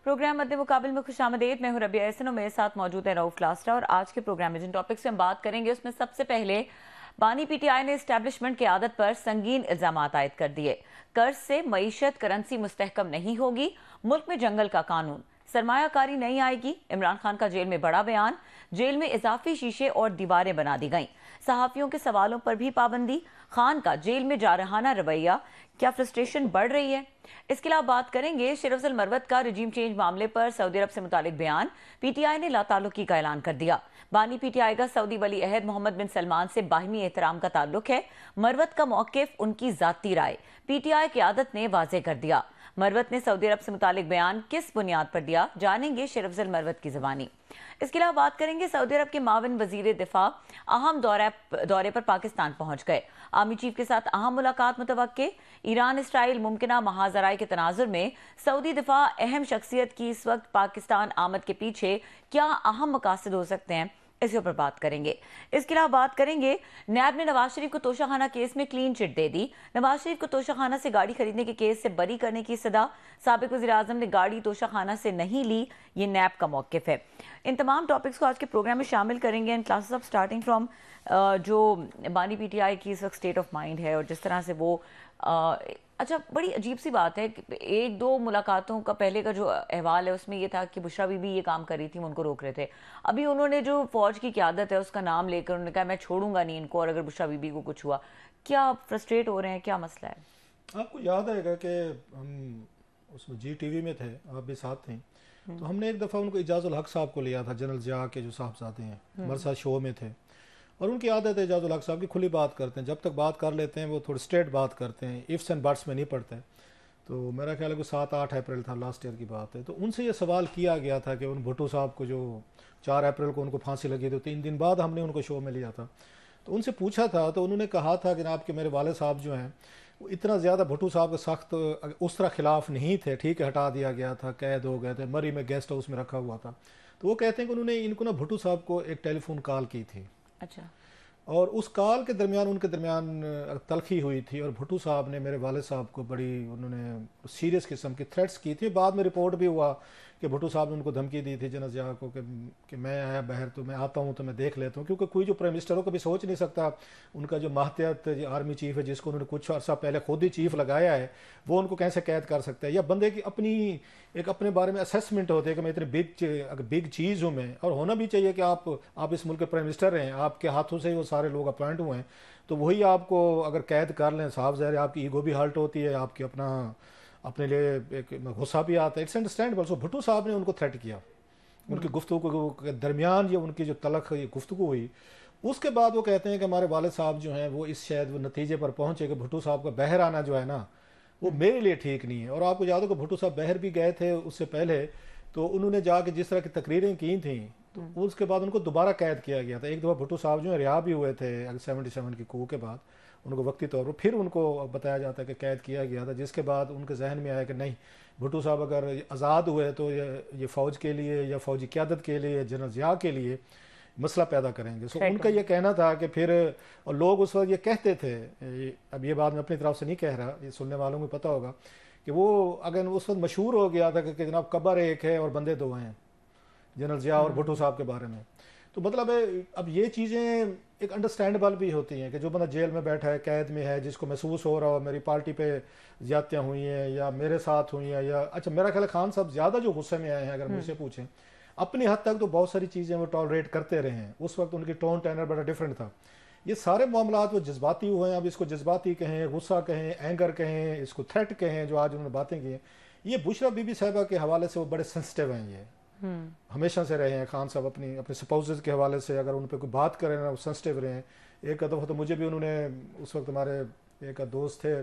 Programme मद्दे मुकाबिल में खुशामदीद। मैं हूं रबिया एहसन और मेरे साथ मौजूद है रऊफ लास्टा। और आज के प्रोग्राम में जिन टॉपिक से हम बात करेंगे उसमें सबसे पहले बानी पीटीआई ने एस्टैब्लिशमेंट की आदत पर संगीन इल्जाम आयद कर दिए। कर्ज से मईशत करेंसी मुस्तहकम नहीं होगी, मुल्क में जंगल का कानून, सरमायाकारी नहीं आएगी। इमरान खान का जेल में बड़ा बयान, जेल में इजाफी शीशे और दीवारें बना दी गईं। सहाफियों के सवालों पर भी पाबंदी। खान का जेल में जारहाना रवैया, क्या फ्रस्ट्रेशन बढ़ रही है? इसके अलावा बात करेंगे शरीफ अफजल मरवत का रिजीम चेंज मामले पर सऊदी अरब से मुतालिक बयान, पीटीआई ने लाताल्लुकी का ऐलान कर दिया। बानी पीटीआई का सऊदी वली अहद मोहम्मद बिन सलमान से बाहिमी एहतराम का ताल्लुक है। मरवत का मौकिफ उनकी जाती राय, पीटीआई क़यादत ने वाजे कर दिया। मरवत ने सऊदी अरब से मुतालिक बयान किस बुनियाद पर दिया, जानेंगे शरीफ अफजल मरवत की ज़बानी। इसके अलावा बात करेंगे सऊदी अरब के माविन वजीर दिफा अहम दौरे पर पाकिस्तान पहुंच गए। आर्मी चीफ के साथ अहम मुलाकात मुतवक्के। ईरान इसराइल मुमकिना महाजराए के तनाजुर में सऊदी दिफा अहम शख्सियत की इस वक्त पाकिस्तान आमद के पीछे क्या अहम मकासद हो सकते हैं, इसके ऊपर बात करेंगे। इसके अलावा बात करेंगे नैब ने नवाज शरीफ को तोशाखाना केस में क्लीन चिट दे दी। नवाज शरीफ को तोशाखाना से गाड़ी खरीदने के केस से बरी करने की सदा। साबिक वज़ीर आज़म ने गाड़ी तोशाखाना से नहीं ली, ये नैब का मौक़िफ़ है। इन तमाम टॉपिक्स को आज के प्रोग्राम में शामिल करेंगे and classes of starting from जो बानी पीटीआई की इस वक्त स्टेट ऑफ माइंड है और जिस तरह से वो अच्छा, बड़ी अजीब सी बात है कि एक दो मुलाकातों का पहले का जो अहवाल है उसमें ये था कि बुशरा बीबी ये काम कर रही थी, उनको रोक रहे थे। अभी उन्होंने जो फौज की क़यादत है उसका नाम लेकर उन्होंने कहा मैं छोड़ूंगा नहीं इनको, और अगर बुशरा बीबी को कुछ हुआ, क्या आप फ्रस्ट्रेट हो रहे हैं, क्या मसला है? आपको याद आएगा कि हम उसमें GTV में थे, आप भी साथ थे, तो हमने एक दफ़ा उनको इजाज़ुल हक साहब को लिया था, जनरल ज़िया के जो साहबजादे हैं, हमारे साथ शो में थे। और उनकी आदत है इजाज़ुल हक साहब की, खुली बात करते हैं, जब तक बात कर लेते हैं वो थोड़ी स्ट्रेट बात करते हैं, इफ्स एंड बट्स में नहीं पड़ते। तो मेरा ख्याल है कि 7-8 अप्रैल था, लास्ट ईयर की बात है। तो उनसे ये सवाल किया गया था कि उन भुट्टो साहब को जो 4 अप्रैल को उनको फांसी लगी थी, 3 दिन बाद हमने उनको शो में लिया था। तो उनसे पूछा था तो उन्होंने कहा था कि जनाब के मेरे वाले साहब जो हैं वो इतना ज़्यादा भुट्टो साहब के सख्त उस तरह खिलाफ नहीं थे, ठीक है, हटा दिया गया था, कैद हो गए थे, मरी में गेस्ट हाउस में रखा हुआ था। तो वो कहते हैं कि उन्होंने इनको ना भुट्टो साहब को एक टेलीफोन कॉल की थी। अच्छा। और उस कॉल के दरमियान उनके दरमियान तलखी हुई थी और भुट्टो साहब ने मेरे वाले साहब को बड़ी उन्होंने सीरियस किस्म की थ्रेट्स की थी। बाद में रिपोर्ट भी हुआ कि भुट्टो साहब ने उनको धमकी दी थी जनरल ज़िया को कि मैं आया बाहर तो मैं आता हूँ तो मैं देख लेता हूँ, क्योंकि कोई जो प्राइम मिनिस्टर हो कभी सोच नहीं सकता उनका जो माहतियत आर्मी चीफ है जिसको उन्होंने कुछ अर्सा पहले खुद ही चीफ लगाया है वो उनको कैसे कैद कर सकता है। या बंदे की अपनी एक अपने बारे में असेसमेंट होती है कि मैं इतनी बिग चीज़ हूँ मैं, और होना भी चाहिए कि आप इस मुल्क के प्राइम मिनिस्टर हैं, आपके हाथों से ही वो सारे लोग अपॉइंट हुए हैं, तो वही आपको अगर कैद कर लें साहब ज़ाहिर आपकी ईगो भी हर्ट होती है, आपकी अपने लिए एक गुस्सा भी आता है। It's understandable. सो भुट्टो साहब ने उनको थ्रेट किया, उनकी गुफ्तगू के दरमियान ये उनकी जो तलख ये गुफ्तगू हुई, उसके बाद वो कहते हैं कि हमारे वाले साहब जो हैं वो इस शायद वो नतीजे पर पहुंचे कि भुट्टो साहब का बहर आना जो है ना वो मेरे लिए ठीक नहीं है। और आपको याद हो कि भुट्टो साहब बहर भी गए थे उससे पहले, तो उन्होंने जाके जिस तरह की तकरीरें की थी तो उसके बाद उनको दोबारा कैद किया गया था। एक दफ़ा भुट्टो साहब जो है रिहा भी हुए थे 77 की coup के बाद, उनको वक्ती तौर पर फिर उनको बताया जाता है कि कैद किया गया था, जिसके बाद उनके जहन में आया कि नहीं भुट्टो साहब अगर आज़ाद हुए तो ये फ़ौज के लिए या फ़ौजी क़यादत के लिए जनरल ज़िया के लिए मसला पैदा करेंगे। सो उनका ये कहना था कि फिर, और लोग उस वक्त ये कहते थे, अब ये बात मैं अपनी तरफ से नहीं कह रहा, ये सुनने वालों को पता होगा कि वो अगर उस वक्त मशहूर हो गया था कि जनाब कब्र एक है और बंदे दो हैं, जनरल ज़िया और भुट्टो साहब के बारे में। तो मतलब अब ये चीज़ें एक अंडरस्टैंडेबल भी होती हैं कि जो बंदा जेल में बैठा है, कैद में है, जिसको महसूस हो रहा हो मेरी पार्टी पे ज़्यादतियाँ हुई हैं या मेरे साथ हुई हैं, या अच्छा मेरा ख्याल खान साहब ज़्यादा जो गुस्से में आए हैं अगर मुझसे पूछें, अपनी हद तक तो बहुत सारी चीज़ें वो टॉलरेट करते रहे हैं, उस वक्त उनकी टोन टेनर बड़ा डिफरेंट था। ये सारे मामलात वो जज्बाती हुए हैं, अब इसको जज्बाती कहें, गुस्सा कहें, एंगर कहें, इसको थ्रेट कहें, जो आज उन्होंने बातें की हैं, ये बुशरा बीबी साहिबा के हवाले से वो बड़े सेंसिटिव हैं। ये हमेशा से रहे हैं खान साहब अपने स्पाउसेस के हवाले से, अगर उन पर कोई बात करें ना वो सेंसिटिव रहे हैं। एक दफ़ा तो मुझे भी उन्होंने, उस वक्त हमारे एक दोस्त थे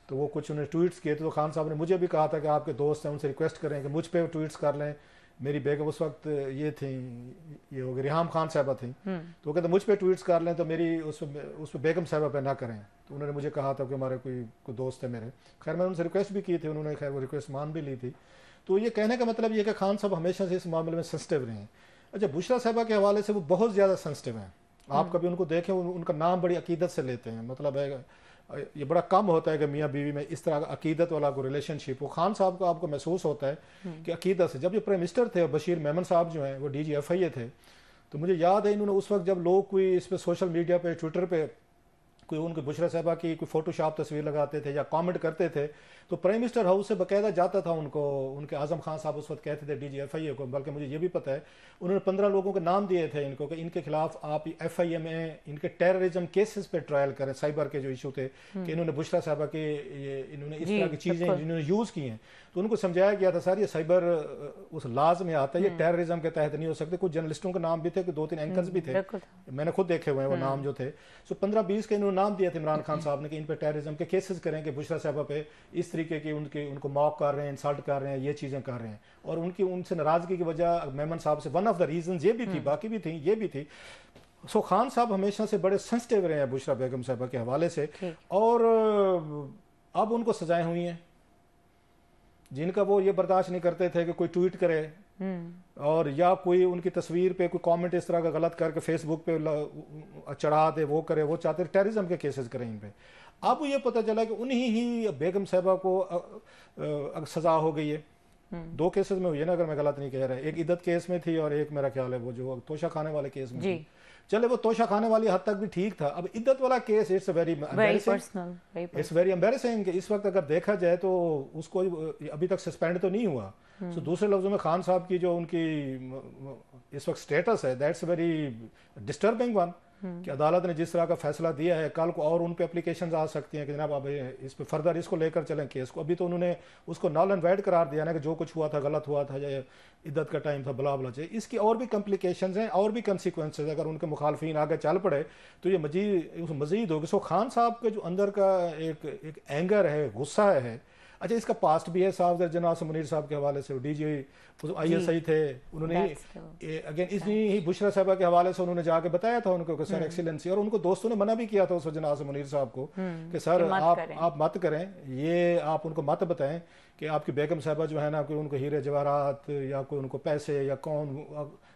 तो वो कुछ उन्होंने ट्वीट्स किए थे, तो खान साहब ने मुझे भी कहा था कि आपके दोस्त हैं उनसे रिक्वेस्ट करें कि मुझ पर ट्वीट्स कर लें। मेरी बेगम उस वक्त ये थी, ये हो गई रिहाम खान साहबा थी, तो वो कहते मुझ पर ट्वीट्स कर लें तो मेरी उस पर बेगम साहबा पे ना करें। तो उन्होंने मुझे कहा था कि हमारे कोई दोस्त है मेरे, खैर मैंने उनसे रिक्वेस्ट भी की थी, उन्होंने खैर वो रिक्वेस्ट मान भी ली थी। तो ये कहने का मतलब ये कि खान साहब हमेशा से इस मामले में सेंसिटिव रहे हैं। अच्छा, बुशरा साहबा के हवाले से वो बहुत ज़्यादा सेंसिटिव हैं। आप कभी उनको देखें, उनका नाम बड़ी अकीदत से लेते हैं, मतलब है ये बड़ा कम होता है कि मियाँ बीवी में इस तरह का अकीदत वाला कोई रिलेशनशिप हो। खान साहब को आपको महसूस होता है कि अकीदत से, जब ये प्राइम मिनिस्टर थे, बशीर मेमन साहब जो हैं वो DGFIA थे, तो मुझे याद है इन्होंने उस वक्त जब लोग कोई इस पर सोशल मीडिया पे, ट्विटर पे कोई उनकी बुशरा साहबा की कोई फोटोशॉप तस्वीर लगाते थे या कमेंट करते थे, तो प्राइम मिनिस्टर हाउस से बाकायदा जाता था उनको, उनके आजम खान साहब उस वक्त कहते थे DGFIA को, बल्कि मुझे ये भी पता है उन्होंने 15 लोगों के नाम दिए थे इनको कि इनके खिलाफ आप FIA में इनके टेररिज्म केसेस पे ट्रायल करें, साइबर के जो इशू थे कि इन्होंने बुशरा साहबा के इन्होंने इस तरह की चीज़ें इन्होंने यूज़ की हैं, तो उनको समझाया गया था सर ये साइबर उस लाज में आता है, ये टेररिज्म के तहत नहीं हो सकते। कुछ जर्नलिस्टों के नाम भी थे, 2-3 एंकर्स भी थे, मैंने खुद देखे हुए हैं वो नाम जो थे। सो 15-20 के इन्होंने नाम दिए थे इमरान खान साहब ने कि इन पे टेररिज्म के केसेस करें कि बुशरा साहबा पे इस तरीके की उनको मॉक कर रहे हैं, इंसल्ट कर रहे हैं, ये चीज़ें कर रहे हैं। और उनसे नाराज़गी की वजह मेमन साहब से वन ऑफ द रीजन ये भी थी, बाकी भी थी, ये भी थी। सो खान साहब हमेशा से बड़े सेंसिटिव रहे हैं बुशरा बेगम साहबा के हवाले से, और अब उनको सजाएं हुई हैं जिनका वो ये बर्दाश्त नहीं करते थे कि कोई ट्वीट करे और या कोई उनकी तस्वीर पे कोई कमेंट इस तरह का गलत करके फेसबुक पे चढ़ा दे, वो करे, वो चाहते टेररिज्म के केसेस करें इन पे। अब ये पता चला कि उन्हीं ही बेगम साहबा को सजा हो गई है। 2 केसेस में हुई है ना, अगर मैं गलत नहीं कह रहा, एक इद्दत केस में थी और एक मेरा ख्याल है वो जो तोशा खाने वाले केस में थी। चले वो तोशा खाने वाली हद तक भी ठीक था, अब इद्दत वाला केस इट्स वेरी एम्बैरेसिंग। इस वक्त अगर देखा जाए तो उसको अभी तक सस्पेंड तो नहीं हुआ। सो दूसरे लफ्जों में खान साहब की जो उनकी इस वक्त स्टेटस है दैट्स वेरी डिस्टर्बिंग वन, कि अदालत ने जिस तरह का फैसला दिया है, कल को और उन पे एप्लीकेशंस आ सकती हैं कि जनाब अब इस पे फर्दर इसको लेकर चलें केस को। अभी तो उन्होंने उसको नल एंड वैड करार दिया ना कि जो कुछ हुआ था गलत हुआ था, या इद्दत का टाइम था, बला बला चाहिए। इसकी और भी कॉम्प्लिकेशंस हैं और भी कंसिक्वेंसेस, अगर उनके मुखालफिन आगे चल पड़े तो ये मजीद होगी। सो खान साहब के जो अंदर का एक एंगर है, गुस्सा है। अच्छा, इसका पास्ट भी है साहब, जनाब मुनीर साहब के हवाले से DG ISI थे, उन्होंने अगेन इसी ही बुशरा साहबा के हवाले से उन्होंने जाके बताया था उनको कि सर एक्सीलेंसी, और उनको दोस्तों ने मना भी किया था उस जनाब मुनीर साहब को कि सर आप मत करें, ये आप उनको मत बताएं कि आपकी बेगम साहबा जो है ना, कोई उनको हीरे जवाहरात या कोई उनको पैसे या कौन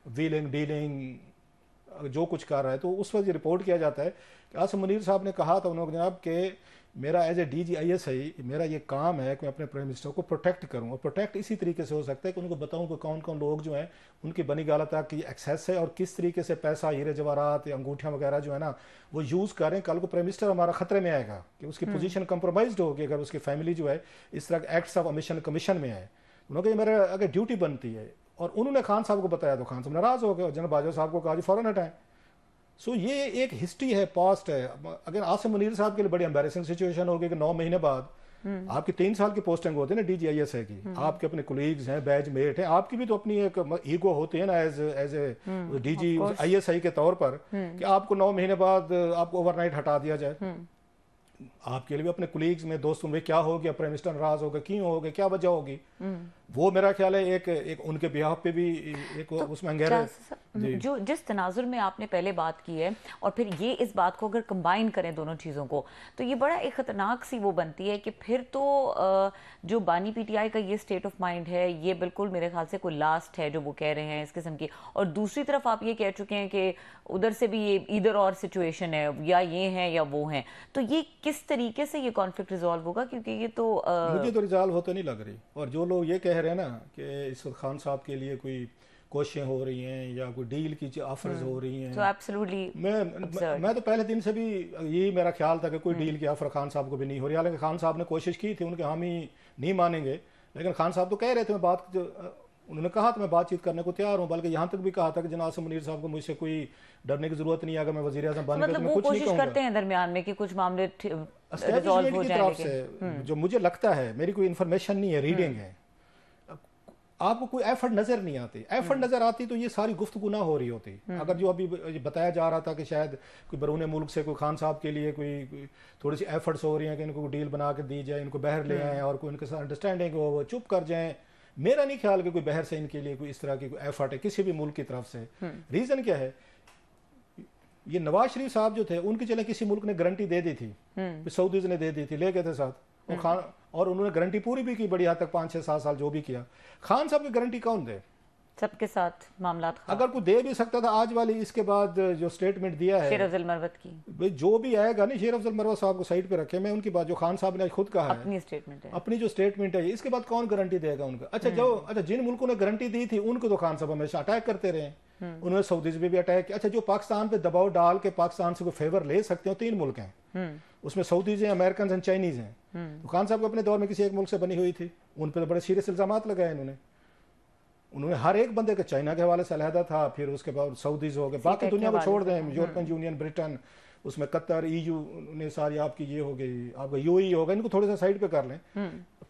व्हीलिंग डीलिंग जो कुछ कर रहा है। तो उस वक्त रिपोर्ट किया जाता है कि आसिम मुनीर साहब ने कहा था उन्होंने जनाब कि मेरा एज ए DG ISI मेरा ये काम है कि मैं अपने प्राइम मिनिस्टर को प्रोटेक्ट करूं, और प्रोटेक्ट इसी तरीके से हो सकता है कि उनको बताऊं कि कौन कौन लोग जो हैं उनकी बनी गालत की एक्सेस है और किस तरीके से पैसा, हीरे जवाहरात या अंगूठियां वगैरह जो है ना वो यूज़ करें। कल को प्राइम मिनिस्टर हमारा खतरे में आएगा कि उसकी पोजीशन कंप्रोमाइज्ड होगी अगर उसकी फैमिली जो है इस तरह के एक्ट्स ऑफ ओमिशन कमीशन में है। उन्होंने मेरे अगर ड्यूटी बनती है, और उन्होंने खान साहब को बताया तो खान साहब नाराज़ हो गए और जनरल बाजवा साहब को कहा जी फ़ौरन हटाएं। सो ये एक हिस्ट्री है, पास्ट है। अगर आसिम मुनीर साहब के लिए बड़ी एम्बैरेसिंग सिचुएशन होगी कि 9 महीने बाद आपकी 3 साल की पोस्टिंग होती है ना DG ISI की, आपके अपने कोलीग्स हैं, बैच मेट हैं, आपकी भी तो अपनी एक ईगो होती है ना एज ए DG ISI के तौर पर, कि आपको 9 महीने बाद आपको ओवरनाइट हटा दिया जाए। आपके लिए भी अपने कोलीग्स में, दोस्तों में क्या हो गया, प्राइम मिनिस्टर नाराज हो गए, क्यों हो गए, क्या वजह होगी, वो मेरा ख्याल है एक उनके बिहाफ पे भी एक तो उसमें अंगेरा है। जो जिस तनाजुर में आपने पहले बात की है और फिर ये इस बात को अगर कंबाइन करें दोनों चीज़ों को, तो ये बड़ा एक ख़तरनाक सी वो बनती है कि फिर तो जो बानी PTI का ये स्टेट ऑफ माइंड है ये बिल्कुल मेरे ख्याल से कोई लास्ट है जो वो कह रहे हैं इस किस्म की, और दूसरी तरफ आप ये कह चुके हैं कि उधर से भी ये इधर और सिचुएशन है, या ये हैं या वो हैं। तो ये किस तरीके से ये कॉन्फ्लिक्ट रिजॉल्व होगा, क्योंकि ये तो मुझे तो रिजॉल्व होते नहीं लग रही। और जो लोग ये कह रहे हैं ना कि इस वक्त खान साहब के लिए कोई कोशिशें हो रही हैं या कोई डील की ऑफर्स हो रही हैं, तो एब्सोल्युटली मैं तो पहले दिन से भी यही मेरा ख्याल था कि कोई डील की ऑफर खान साहब को भी नहीं हो रही। हालांकि खान साहब ने कोशिश की थी, उनके हामी नहीं मानेंगे, लेकिन खान साहब तो कह रहे थे उन्होंने कहा था मैं बातचीत करने को तैयार हूँ, बल्कि यहाँ तक भी कहा था कि जनाब मुनीर साहब को मुझसे कोई डरने की जरूरत नहीं है, अगर मैं वज़ीर आज़म बन गया तो मैं कुछ नहीं कहूँगा। करते हैं दरमियान में कि कुछ मामले रिजॉल्व हो जाएंगे। जो मुझे लगता है, मेरी कोई इन्फॉर्मेशन नहीं है, रीडिंग है, आपको कोई एफर्ट नजर नहीं आती। एफर्ट नजर आती तो ये सारी गुफ्तगू ना हो रही होती। अगर जो अभी बताया जा रहा था कि शायद कोई बरूने मुल्क से कोई खान साहब के लिए कोई थोड़ी सी एफर्ट्स हो रही हैं कि इनको डील बना के दी जाए, इनको बहर ले आए और कोई उनके साथ अंडरस्टैंडिंग हो, वो चुप कर जाएं, मेरा नहीं ख्याल कि कोई बहर से इनके लिए कोई इस तरह की कोई एफर्ट है किसी भी मुल्क की तरफ से। रीजन क्या है, ये नवाज शरीफ साहब जो थे उनकी चले किसी मुल्क ने गारंटी दे दी थी, सऊदीज ने दे दी थी, ले गए थे साथ, और उन्होंने गारंटी पूरी भी की बड़ी हद तक, 5 6 7 साल जो भी किया। खान साहब की गारंटी कौन दे? सबके साथ मामला अगर कोई दे भी सकता था आज वाली, इसके बाद जो स्टेटमेंट दिया है शेर अफजल मरवत की, भाई जो भी आएगा नहीं, शेर अफजल मरवत साहब को साइड पे रखे, मैं उनकी बात जो खान साहब ने आज खुद कहा है, अपनी स्टेटमेंट है, अपनी जो स्टेटमेंट है, इसके बाद कौन गारंटी देगा उनका? अच्छा जिन मुल्कों ने गारंटी दी थी उनको तो खान साहब हमेशा अटैक करते रहे, उन्होंने सऊदीज पे भी अटैक किया। अच्छा जो पाकिस्तान पे दबाव डाल के पाकिस्तान से कोई फेवर ले सकते हो, 3 मुल्क हैं, उसमें सऊदीज हैं, अमेरिकन हैं, चाइनीज हैं। तो खान साहब को अपने दौर में किसी एक मुल्क से बनी हुई थी, उन पर तो बड़े सीरियस इल्जाम लगाए उन्होंने हर एक बंदे के, चाइना के हवाले से अलहदा था, फिर उसके बाद सऊदीज हो गए, बाकी दुनिया को छोड़ दें, यूरोपियन यूनियन, ब्रिटेन, उसमें कतर, EU ने सारी आपकी ये हो गई, आपका UAE हो गया, इनको थोड़ा सा साइड पे कर लें।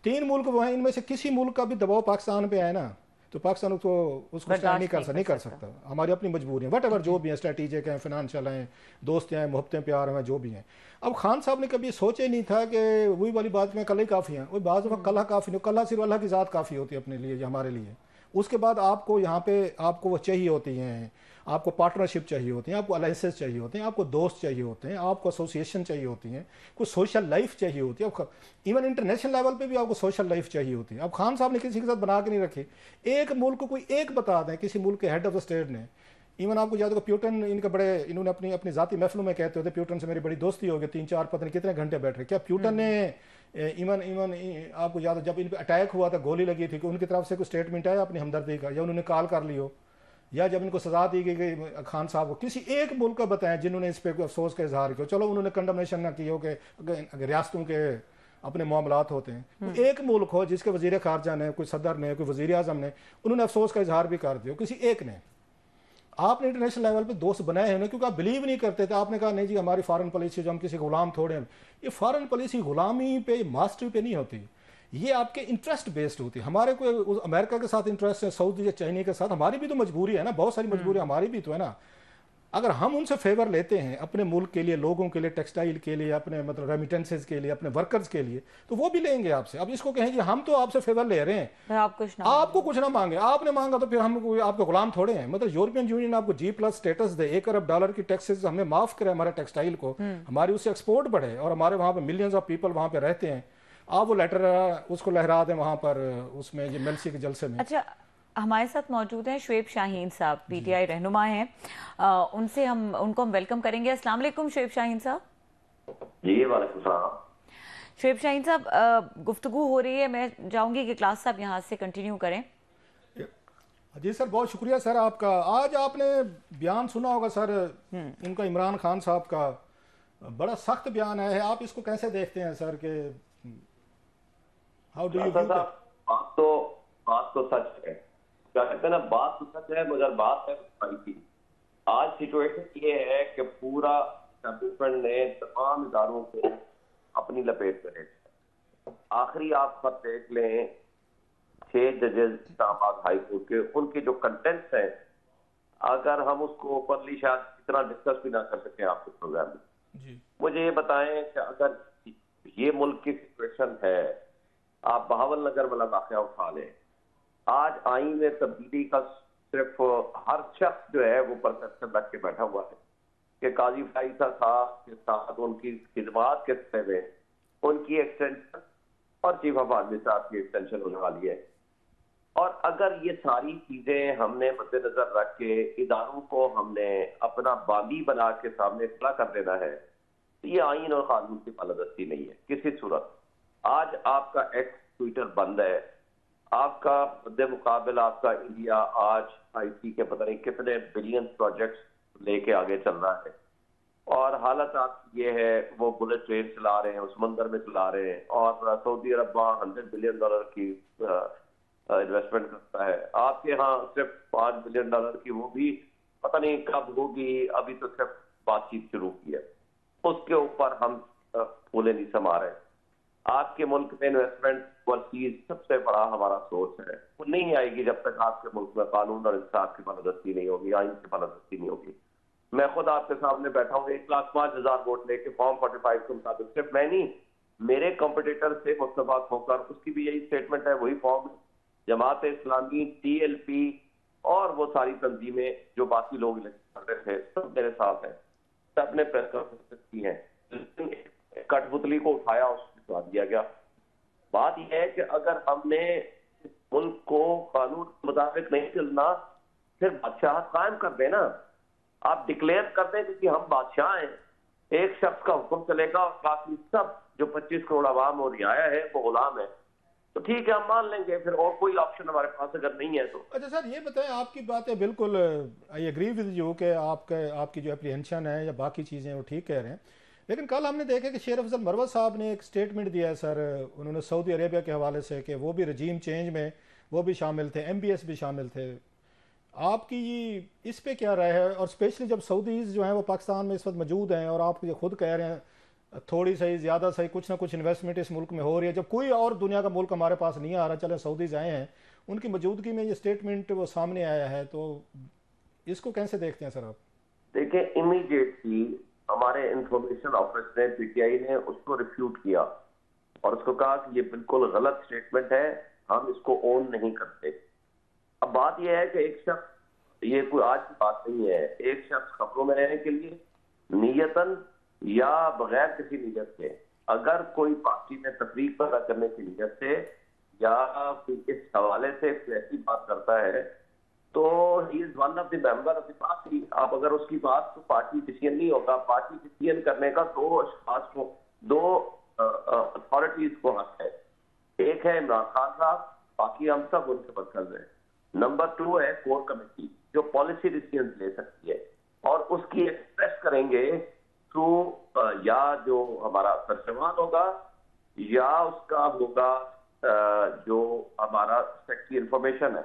3 मुल्क वो हैं, इनमें से किसी मुल्क का भी दबाव पाकिस्तान पे आए ना, तो पाकिस्तान उसको स्टैंड नहीं कर सकता। हमारी अपनी मजबूरी है, वट एवर जो भी है, स्ट्रेटेजिक हैं, फाइनेंशियल हैं, दोस्त हैं, मोहब्बतें प्यार हैं, जो भी हैं। अब खान साहब ने कभी सोचा ही नहीं था कि वही वाली बात में कल ही काफ़ी है, वही बात कल काफ़ी नहीं, कल सिर्फ अल्लाह की ज़ात काफ़ी होती है अपने लिए, हमारे लिए। उसके बाद आपको यहाँ पे आपको वो चाहिए होती हैं, आपको पार्टनरशिप चाहिए होती हैं, आपको अलाइंसेस चाहिए होते हैं, आपको दोस्त चाहिए होते हैं, आपको एसोसिएशन चाहिए होती हैं, कुछ सोशल लाइफ चाहिए होती है, इवन इंटरनेशनल लेवल पे भी आपको सोशल लाइफ चाहिए होती है। अब खान साहब ने किसी के साथ बना के नहीं रखी, एक मुल्क को कोई एक बता दें, किसी मुल्क के हेड ऑफ द स्टेट ने, इवन आपको याद होगा प्यूटन, इनका बड़े, इन्होंने अपनी अपनी जाती महफिलों में कहते होते, प्यूटन से मेरी बड़ी दोस्ती हो गई, 3-4 पता नहीं कितने घंटे बैठ रहे। क्या प्यूटन ने इवन आपको याद हो जब इन पर अटैक हुआ था, गोली लगी थी, कि उनकी तरफ से कोई स्टेटमेंट आया अपनी हमदर्दी का, या उन्होंने कॉल कर ली हो, या जब इनको सजा दी गई खान साहब को, किसी एक मुल्क का बताएं जिन्होंने इस पर अफसोस का इजहार किया? चलो उन्होंने कंडमनेशन ना की हो कि अगर रियासतों के अपने मामलात होते हैं, एक मुल्क हो जिसके वजीर खारजा ने, कोई सदर ने, कोई वजीर आजम ने, उन्होंने अफसोस का इजहार भी कर दिया, किसी एक ने। आपने इंटरनेशनल लेवल पे दोस्त बनाए हैं क्योंकि आप बिलीव नहीं करते थे, आपने कहा नहीं जी हमारी फॉरेन पॉलिसी जो हम किसी गुलाम थोड़े हैं। ये फॉरेन पॉलिसी गुलामी पे, मास्टरी पे नहीं होती, ये आपके इंटरेस्ट बेस्ड होती है। हमारे को अमेरिका के साथ इंटरेस्ट है, सऊदी या चाइना के साथ, हमारी भी तो मजबूरी है ना, बहुत सारी मजबूरी हमारी भी तो है ना। अगर हम उनसे फेवर लेते हैं अपने मुल्क के लिए, लोगों के लिए, टेक्सटाइल के लिए, अपने मतलब रेमिटेंसेज के लिए, अपने वर्कर्स के लिए, तो वो भी लेंगे आपसे। अब इसको कहें कि हम तो आपसे फेवर ले रहे हैं, आपको कुछ ना मांगे, आपने मांगा तो फिर हम आपके गुलाम थोड़े हैं। मतलब यूरोपियन यूनियन आपको G+ स्टेटस दे, $1 अरब की टैक्सेस हमें माफ करे, हमारे टेक्सटाइल को, हमारी उससे एक्सपोर्ट बढ़े, और हमारे वहाँ पर मिलियंस ऑफ पीपल वहाँ पर रहते हैं, आप वो लेटर उसको लहरा दें वहाँ पर उसमें मेलसी के जलसे में। अच्छा, हमारे साथ मौजूद हैं शुएब शाहीन साहब, PTI रहनुमा हैं, उनको हम वेलकम करेंगे। अस्सलाम वालेकुम शुएब शाहीन साहब। जी वालेकुम सलाम। शुएब शाहीन साहब, गुफ्तगू हो रही है, मैं चाहूंगी कि क्लास साहब यहाँ से कंटिन्यू करें। जी सर, बहुत शुक्रिया सर आपका। आज आपने बयान सुना होगा सर इनका, इमरान खान साहब का बड़ा सख्त बयान है, आप इसको कैसे देखते हैं सर के हाउ डू यू व्यू? बात तो सच है, क्या कहते हैं ना, बात तो सच है, मगर बात है की। आज सिचुएशन ये है कि पूरा एस्टैब्लिशमेंट ने तमाम इदारों को अपनी लपेट में ले। आखिरी आप सब देख लें, 6 जजेस इस्लामाबाद हाई कोर्ट के, उनके जो कंटेंट्स हैं, अगर हम उसको ओपनली शायद इतना डिस्कस भी ना कर सकें आपके प्रोग्राम में, मुझे ये बताएं कि अगर ये मुल्क की सिचुएशन है, आप बहावल नगर वाला वाकया उठा लें, आज आईन में तब्दीली का सिर्फ हर शख्स जो है वो परसेप्शन रख के बैठा हुआ है कि काजी फाइसा साहब के साथ उनकी खिदमात के सिलसिले में उनकी एक्सटेंशन और चीफ ऑफ आर्मी साहब की एक्सटेंशन होने वाली है। और अगर ये सारी चीजें हमने मद्देनजर रख के इदारों को हमने अपना बागी बना के सामने खड़ा कर देना है, तो ये आईन और कानून की बालादस्ती नहीं है किसी सूरत। आज आपका एक्स ट्विटर बंद है, आपका मद्दे मुकाबला आपका इंडिया आज IT के पता नहीं कितने बिलियन प्रोजेक्ट्स लेके आगे चल रहा है, और हालत आप ये है वो बुलेट ट्रेन चला रहे हैं, उस समंदर में चला रहे हैं, और सऊदी अरब $100 बिलियन की इन्वेस्टमेंट करता है। आपके यहाँ सिर्फ $5 बिलियन की, वो भी पता नहीं कब होगी, अभी तो सिर्फ बातचीत शुरू की है, उसके ऊपर हम फूले नहीं समा रहे। आपके मुल्क में इन्वेस्टमेंट ओवरसीज सबसे बड़ा हमारा सोर्स है, वो नहीं आएगी जब तक आपके मुल्क में कानून और इंसाफ की बालादस्ती नहीं होगी, आइन की बालादस्ती नहीं होगी। मैं खुद आपके सामने बैठा हूँ 1,05,000 वोट लेके फॉर्म 45 के मुताबिक, सिर्फ मैं नहीं, मेरे कॉम्पिटिटर से मुस्तफा खोकर, उसकी भी यही स्टेटमेंट है, वही फॉर्म, जमात इस्लामी, TLP और वो सारी तंजीमें जो बाकी लोग इलेक्शन कर रहे थे, सब मेरे साथ हैं, सबने प्रेस कॉन्फ्रेंस की है। कठपुतली को उठाया, उसको दिया गया। बात यह है कि अगर हमने मुल्क को कानून के मुताबिक नहीं चलना, फिर बादशाह कायम कर देना। आप डिक्लेयर कर दें कि हम बादशाह हैं, एक शख्स का हुक्म चलेगा और बाकी सब जो 25 करोड़ आवाम और रियाया है वो गुलाम है, तो ठीक है हम मान लेंगे, फिर और कोई ऑप्शन हमारे पास अगर नहीं है तो। अच्छा सर, ये बताएं, आपकी बातें बिल्कुल आई एग्री विद यू कि आपकी जो अप्रीहेंशन है या बाकी चीज़ें वो ठीक कह रहे हैं, लेकिन कल हमने देखा कि शेर अफजल मरवत साहब ने एक स्टेटमेंट दिया है सर, उन्होंने सऊदी अरेबिया के हवाले से कि वो भी रजीम चेंज में वो भी शामिल थे, MBS भी शामिल थे। आपकी इस पे क्या राय है? और स्पेशली जब सऊदीज़ जो हैं वो पाकिस्तान में इस वक्त मौजूद हैं और आप ये खुद कह रहे हैं थोड़ी सही ज़्यादा सही कुछ ना कुछ इन्वेस्टमेंट इस मुल्क में हो रही है, जब कोई और दुनिया का मुल्क हमारे पास नहीं आ रहा, चले सऊदीज़ आए हैं, उनकी मौजूदगी में ये स्टेटमेंट वो सामने आया है, तो इसको कैसे देखते हैं सर आप? देखिए, इमीडिएटली हमारे इंफॉर्मेशन ऑफिस ने, PTI ने उसको रिफ्यूट किया और उसको कहा कि ये बिल्कुल गलत स्टेटमेंट है, हम इसको ओन नहीं करते। अब बात यह है कि एक शख्स, ये कोई आज की बात नहीं है, एक शख्स खबरों में रहने के लिए नियतन या बगैर किसी नीयत के अगर कोई पार्टी में तफरीक पैदा करने की नीयत से या कोई इस हवाले से ऐसी बात करता है तो he is one of the member of the party. आप अगर उसकी बात तो पार्टी डिसीजन नहीं होगा, पार्टी डिसीजन करने का दो अशखास को, दो अथॉरिटीज को हक है। एक है इमरान खान साहब, बाकी हम सब उनके मरकज हैं। नंबर 2 है कोर कमेटी जो पॉलिसी डिसीजन ले सकती है और उसकी एक्सप्रेस करेंगे थ्रू या जो हमारा तरजमान होगा या उसका होगा जो हमारा सेक्रेटरी इंफॉर्मेशन है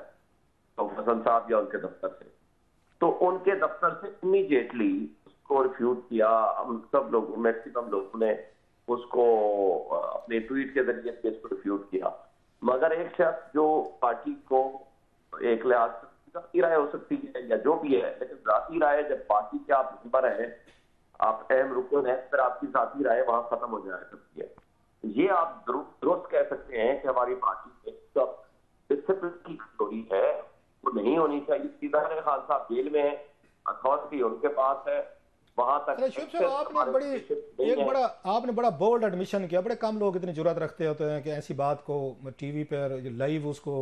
तो हसन साहब या उनके दफ्तर से, तो उनके दफ्तर से इमीडिएटली उसको रिफ्यूट किया। हम सब लोग, मैक्सिमम लोगों ने उसको अपने ट्वीट के जरिए इसको रिफ्यूट किया। मगर एक शख्स जो पार्टी को एक लिहाज जाती राय हो सकती है या जो भी है, लेकिन जाती राय जब पार्टी के आप मेंबर हैं, आप अहम रुकन है, फिर आपकी जाती राय वहां खत्म हो जाया सकती है। ये आप दुरुस्त कह सकते हैं कि हमारी पार्टी में डिसिप्लिन की कमजोरी है, वो नहीं होनी चाहिए। सीधा खान साहब जेल में है, अथॉरिटी उनके पास है, वहां तक। आपने बड़ा बोल्ड एडमिशन किया, बड़े कम लोग इतनी जुर्रत रखते होते हैं कि ऐसी बात को टीवी पर लाइव उसको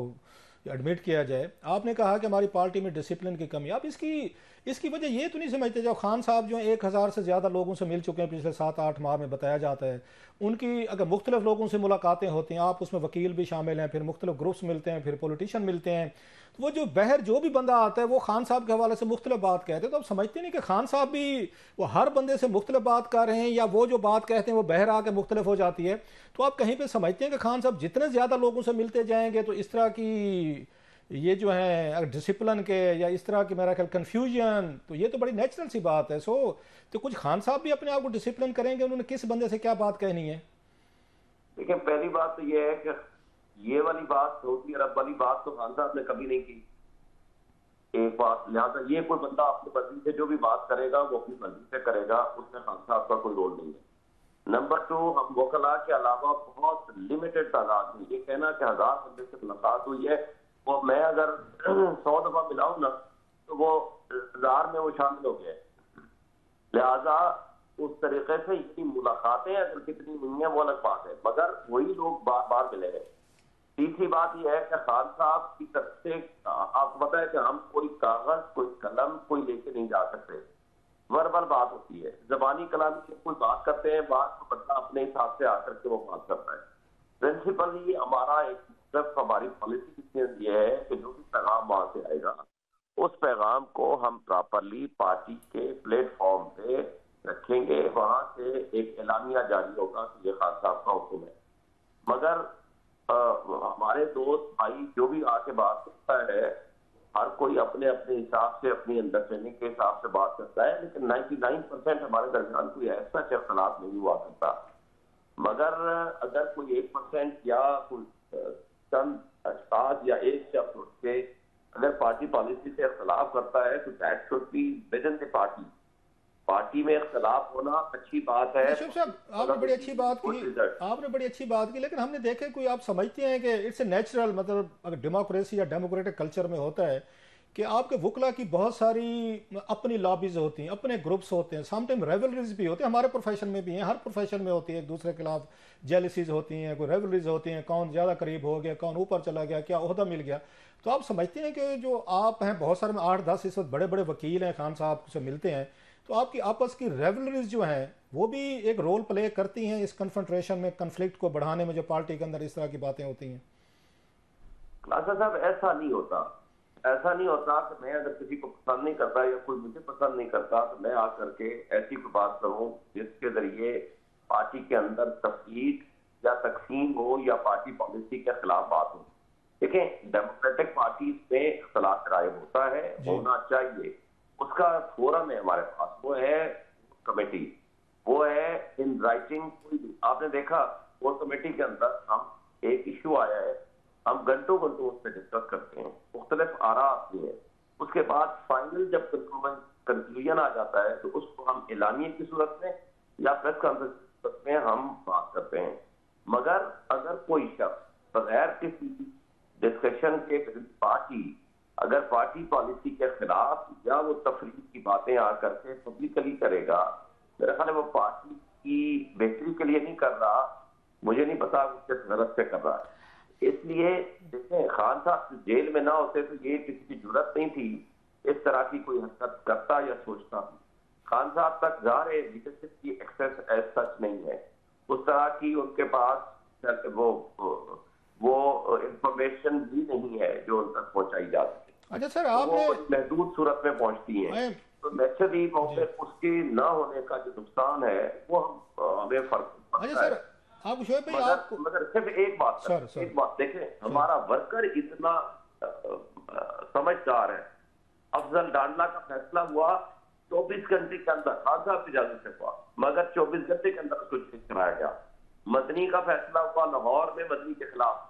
एडमिट किया जाए। आपने कहा कि हमारी पार्टी में डिसिप्लिन की कमी। आप इसकी वजह ये तो नहीं समझते, जब खान साहब जो 1000 से ज़्यादा लोगों से मिल चुके हैं पिछले 7-8 माह में, बताया जाता है उनकी अगर मुख्तलिफ लोगों से मुलाकातें होती हैं, आप उसमें वकील भी शामिल हैं, फिर मुख्तलिफ ग्रुप्स मिलते हैं, फिर पॉलिटिशियन मिलते हैं, तो वो जो बहर जो भी बंदा आता है वो खान साहब के हवाले से मुख्तलिफ बात कहते हैं, तो आप समझते नहीं कि खान साहब भी वो हर बंदे से मुख्तलिफ बात कर रहे हैं, या वो जो बात कहते हैं वो बहर आकर मुख्तलिफ हो जाती है? तो आप कहीं पर समझते हैं कि खान साहब जितने ज़्यादा लोगों से मिलते जाएंगे तो इस तरह की ये जो है अगर डिसिप्लिन के या इस तरह की मेरा ख्याल कन्फ्यूजन, तो ये तो बड़ी नेचुरल सी बात है। तो कुछ खान साहब भी अपने आप को डिसिप्लिन करेंगे, उन्होंने किस बंदे से क्या बात कहनी है? देखिए, पहली बात तो ये है कि ये वाली बात, सऊदी अरब वाली बात तो खान साहब ने कभी नहीं की। एक बात, लिहाजा ये कोई बंदा अपनी मर्जी से जो भी बात करेगा वो अपनी मर्जी से करेगा, उसमें खान साहब का कोई रोल नहीं है। नंबर 2, हम वकला के अलावा बहुत लिमिटेड तादाद में, ये कहना कि 1000 बंदे से मुलाकात हुई है, वो मैं अगर 100 दफा मिलाऊं ना तो वो 1000 में वो शामिल हो गए। लिहाजा उस तरीके से इतनी मुलाकातें अगर कितनी हुई हैं वो अलग बात है, मगर वही लोग बार बार मिले हैं। तीसरी बात यह है कि खान साहब की तरफ से आपको पता है कि हम कोई कागज, कोई कलम कोई लेके नहीं जा सकते, वर्बल बात होती है, जबानी कलाम से कोई बात करते हैं, बात को बंदा अपने हिसाब से आकर के वो बात करता है। प्रिंसिपली हमारा एक हमारी पॉलिसी ये है कि जो भी पैगाम वहां से आएगा उस पैगाम को हम प्रॉपरली पार्टी के प्लेटफॉर्म पे रखेंगे, वहां से एक एलानिया जारी होगा कि ये खान साहब का हुक्म है। मगर हमारे दोस्त भाई जो भी आके बात करता है, हर कोई अपने अपने हिसाब से, अपनी अंडरस्टैंडिंग के हिसाब से बात करता है, लेकिन 99% हमारे दरमियान कोई ऐसा इख्तलाफ नहीं हुआ करता। मगर अगर कोई 1% या कोई चंद अशखास या एक शख्स उठ के अगर पार्टी पॉलिसी से इख्तलाफ करता है तो that should be with in the party. Party में इख्तलाफ होना अच्छी बात है। आपने बड़ी अच्छी बात की, लेकिन हमने देखे कोई, आप समझते हैं कि इट्स ए नेचुरल, मतलब अगर डेमोक्रेसी या डेमोक्रेटिक कल्चर में होता है कि आपके वकला की बहुत सारी अपनी लॉबीज होती हैं, अपने ग्रुप्स होते हैं, समटाइम रेवलरीज भी होती हैं, हमारे प्रोफेशन में भी हैं, हर प्रोफेशन में होती है, एक दूसरे के खिलाफ जेलसीज होती हैं, कोई रेवलरीज होती हैं, कौन ज़्यादा करीब हो गया, कौन ऊपर चला गया, क्या ओहदा मिल गया। तो आप समझते हैं कि जो आप हैं, बहुत सारे में 8-10 इस वक्त बड़े बड़े वकील हैं, खान साहब से मिलते हैं, तो आपकी आपस की रेवलरीज जो हैं वो भी एक रोल प्ले करती हैं इस कन्फ्रंट्रेशन में, कन्फ्लिक्ट को बढ़ाने में, जो पार्टी के अंदर इस तरह की बातें होती हैं? खासा साहब, ऐसा नहीं होता। ऐसा नहीं होता कि मैं अगर किसी को पसंद नहीं करता या कोई मुझे पसंद नहीं करता तो मैं आकर के ऐसी कोई बात करूं जिसके जरिए पार्टी के अंदर तफरीक या तकसीम हो या पार्टी पॉलिसी के खिलाफ बात हो। देखें, डेमोक्रेटिक पार्टी में इख्तलाफ राय होता है, होना चाहिए, उसका फोरम है हमारे पास, वो है कमेटी, वो है इन राइटिंग। आपने देखा वो कमेटी के अंदर हम एक इशू आया है, हम घंटों घंटों उस पर डिस्कस करते हैं, मुख्तलिफ आरा आती है, उसके बाद फाइनल जब कंक्लूजन आ जाता है तो उसको हम एलानिए की सूरत में या प्रेस कॉन्फ्रेंस की सूरत में हम बात करते हैं। मगर अगर कोई शख्स बगैर किसी डिस्कशन के पार्टी अगर पार्टी पॉलिसी के खिलाफ या वो तफरीक की बातें आकर के पब्लिकली करेगा, मेरा ख्याल है वो पार्टी की बेहतरी के लिए नहीं कर रहा, मुझे नहीं पता वो किस गरज से कर रहा है। इसलिए देखें, खान साहब जेल में ना होते तो ये किसी की जरूरत नहीं थी इस तरह की कोई हरकत करता या सोचता। खान साहब तक ज़ाहिर है लीडरशिप की एक्सेस एज सच नहीं है, उस तरह की उनके पास वो इंफॉर्मेशन भी नहीं है जो उन तक पहुंचाई जा सके। अच्छा सर, आपने महदूद सूरत में पहुंचती है, तो नेचुरली उसके ना होने का जो नुकसान है वो हमें फर्क। अच्छा सर, आप शोएब भाई, आपको मगर सिर्फ एक बात देखें, हमारा वर्कर इतना समझदार है। अफजल डांडला का फैसला हुआ 24 घंटे के अंदर, खान साहब की इजाजत से हुआ, मगर 24 घंटे के अंदर उसको चेंज कराया गया। मदनी का फैसला हुआ लाहौर में मदनी के खिलाफ,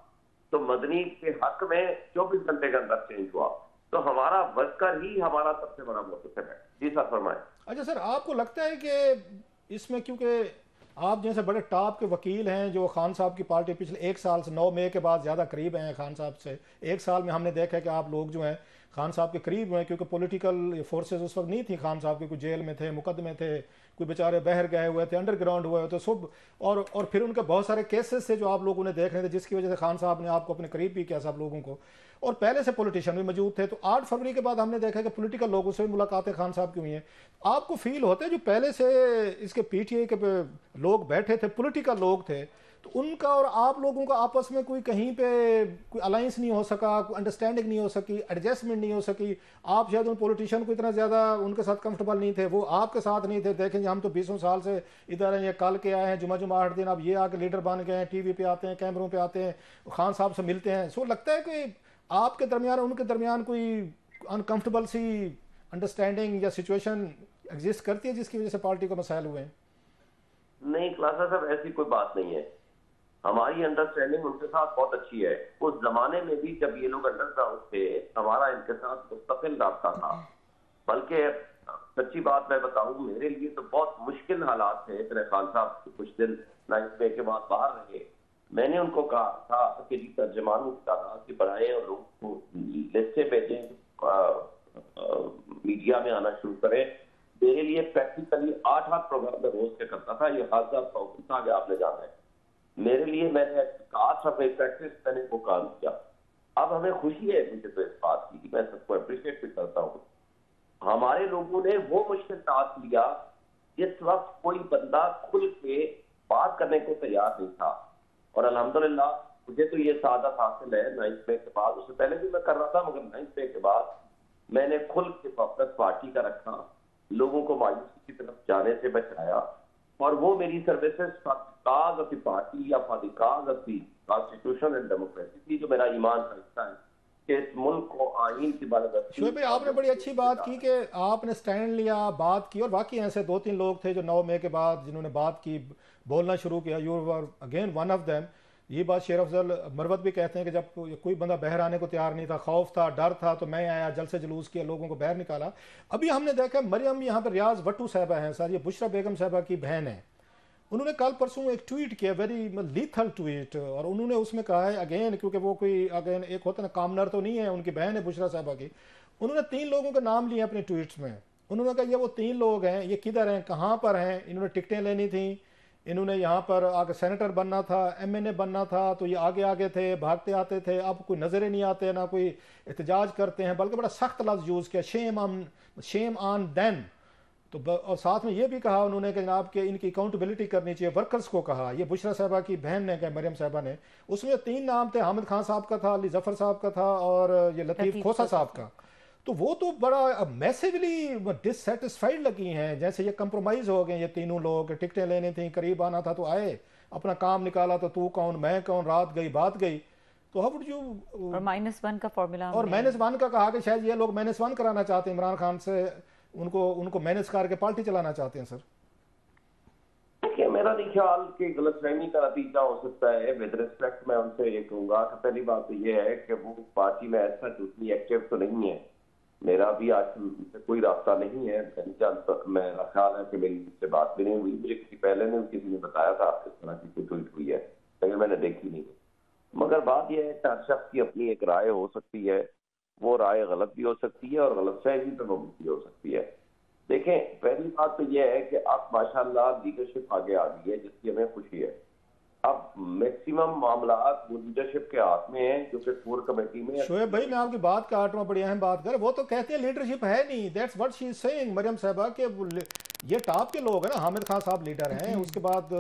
तो मदनी के हक में 24 घंटे के अंदर चेंज हुआ। तो हमारा वर्कर ही हमारा सबसे बड़ा मोटिव है। जी सर, फरमाएं। अच्छा सर, आपको लगता है कि इसमें, क्योंकि आप जैसे बड़े टॉप के वकील हैं जो खान साहब की पार्टी पिछले 1 साल से 9 मई के बाद ज़्यादा करीब हैं खान साहब से, 1 साल में हमने देखा है कि आप लोग जो हैं खान साहब के करीब हैं, क्योंकि पॉलिटिकल फोर्सेस उस वक्त नहीं थी खान साहब के, कोई जेल में थे, मुकदमे थे, कोई बेचारे बहर गए हुए थे, अंडरग्राउंड हुए थे सब, और फिर उनके बहुत सारे केसेस थे जो आप लोगों ने देख रहे थे, जिसकी वजह से खान साहब ने आपको अपने करीब भी किया सब लोगों को, और पहले से पॉलिटिशियन भी मौजूद थे। तो 8 फरवरी के बाद हमने देखा कि पॉलिटिकल लोगों से भी मुलाकातें खान साहब की हुई हैं। आपको फील होता है जो पहले से इसके पीटीआई के लोग बैठे थे, पॉलिटिकल लोग थे, तो उनका और आप लोगों का आपस में कोई कहीं पे कोई अलायंस नहीं हो सका, कोई अंडरस्टैंडिंग नहीं हो सकी, एडजस्टमेंट नहीं हो सकी? आप शायद उन पॉलिटिशियन को इतना ज़्यादा उनके साथ कंफर्टेबल नहीं थे, वो आपके साथ नहीं थे। देखें, हम तो 20 साल से इधर हैं, ये कल के आए हैं, जुमा 8 दिन, अब ये आके लीडर बन गए हैं, टीवी पे आते हैं, कैमरों पे आते हैं, खान साहब से मिलते हैं। सो लगता है कि आपके दरमियान उनके दरमियान कोई अनकंफर्टेबल सी अंडरस्टैंडिंग या सिचुएशन एग्जिस्ट करती है जिसकी वजह से पार्टी को मसाइल हुए हैं? नहीं क्लासा साहब, ऐसी कोई बात नहीं है। हमारी अंडरस्टैंडिंग उनके साथ बहुत अच्छी है। उस जमाने में भी जब ये लोग अंडरग्राउंड थे, हमारा इनके साथ मुस्तकिल राब्ता था। बल्कि सच्ची बात मैं बताऊं, मेरे लिए तो बहुत मुश्किल हालात थे। मेरे खान साहब कुछ दिन 9 मई के बाद बाहर रहे। मैंने उनको कहा था कि जी तर्जमानों की तादाद से बढ़ाएं और लोग को लिस्टें भेजें, मीडिया में आना शुरू करें। मेरे लिए प्रैक्टिकली 8 प्रोग्राम में रोज के करता था। ये खान साहब का हुक्म था कि आपने जाना है। मेरे लिए मैंने 8 सफे प्रैक्टिस मैंने वो काम किया। अब हमें खुशी है मुझे तो इस बात की, मैं सबको अप्रिशिएट भी करता हूँ। हमारे लोगों ने वो मुश्किल टास्क लिया जिस वक्त कोई बंदा खुल के बात करने को तैयार नहीं था, और अल्हम्दुलिल्लाह मुझे तो ये सादत हासिल है 9 मई के बाद। उससे पहले भी मैं कर रहा था, मगर 9 मई के बाद मैंने खुल के फोकस पार्टी का रखा, लोगों को मायूसी की तरफ जाने से बचाया, और वो मेरी services cause of the party या for the cause of the constitution and democracy थी, जो मेरा ईमान का हिस्सा है कि इस मुल्क को आईन की बात। शोएब भाई, आपने बड़ी अच्छी बात की कि आपने स्टैंड लिया, बात की, और बाकी ऐसे 2-3 लोग थे जो 9 मई के बाद जिन्होंने बात की, बोलना शुरू किया। You were again one of them. ये बात शेर अफजल मरवत भी कहते हैं कि जब कोई बंदा बाहर आने को तैयार नहीं था, खौफ था, डर था, तो मैं आया, जल से जुलूस किया, लोगों को बाहर निकाला। अभी हमने देखा मरियम यहाँ पर रियाज भट्टू साहबा हैं सर, ये बुशरा बेगम साहबा की बहन है। उन्होंने कल परसों एक ट्वीट किया, वेरी लीथल ट्वीट, और उन्होंने उसमें कहा है अगेन, क्योंकि वो कोई अगेन एक होता ना कामनर तो नहीं है, उनकी बहन है बुशरा साहबा की। उन्होंने 3 लोगों के नाम लिए अपने ट्वीट्स में। उन्होंने कहा ये वो 3 लोग हैं, ये किधर हैं, कहाँ पर हैं, इन्होंने टिकटें लेनी थी, इन्होंने यहाँ पर आगे सेनेटर बनना था, एमएनए बनना था, तो ये आगे आगे थे, भागते आते थे, अब कोई नजर नहीं आते, ना कोई एहतजाज करते हैं, बल्कि बड़ा सख्त लफ्ज़ यूज़ किया, शेम ऑन देम। तो और साथ में ये भी कहा उन्होंने कि जनाब के इनकी अकाउंटेबिलिटी करनी चाहिए, वर्कर्स को कहा। ये बुशरा साहबा की बहन ने कहा, मरियम साहबा ने, उसमें 3 नाम थे, हामिद खान साहब का था, अली जफर साहब का था, और ये लतीफ़ खोसा साहब का। तो वो तो बड़ा मैसिवली डिससेटिस्फाइड लगी हैं, जैसे ये कंप्रोमाइज़ हो गए ये तीनों लोग। टिकटें लेनी थी, करीब आना था तो आए, अपना काम निकाला, तो तू कौन मैं कौन, रात गई बात गई। तो हाउ वुड यू, और -1 का फॉर्मूला, और -1 का कहा कि शायद ये लोग -1 कराना चाहते हैं इमरान खान से, उनको मैनेज करके पार्टी चलाना चाहते हैं। सर देखिए, मेरा नहीं ख्याल कि गलतफहमी का नतीजा हो सकता है। विद रिस्पेक्ट मैं उनसे ये कहूंगा कि पहली बात तो ये है कि वो पार्टी में ऐसा उतनी एक्टिव तो नहीं है। मेरा भी आज से कोई रास्ता नहीं है, मेरा ख्याल है कि मेरी उससे बात भी नहीं हुई। मुझे पहले ने किसी ने बताया था इस तरह की कोई ट्वीट हुई है, लेकिन मैंने देखी नहीं। मगर बात यह है कि हर शख्स की अपनी एक राय हो सकती है, वो राय गलत भी हो सकती है और गलतफहमी पे मबनी भी हो सकती है। देखें, पहली बात तो यह है कि अब माशाल्लाह लीडरशिप आगे आ गई है, जिसकी हमें खुशी है। अब मैक्सिमम मामला वो लीडरशिप के हाथ में है, जो कि कोर कमेटी में। शोएब भाई, मैं आपकी बात काट रहा हूँ, बड़ी अहम बात कर। वो तो कहते हैं लीडरशिप है नहीं, that's what she is saying, Maryam साहबा के ये टॉप के लोग हैं ना। हामिद खान साहब लीडर हैं, उसके बाद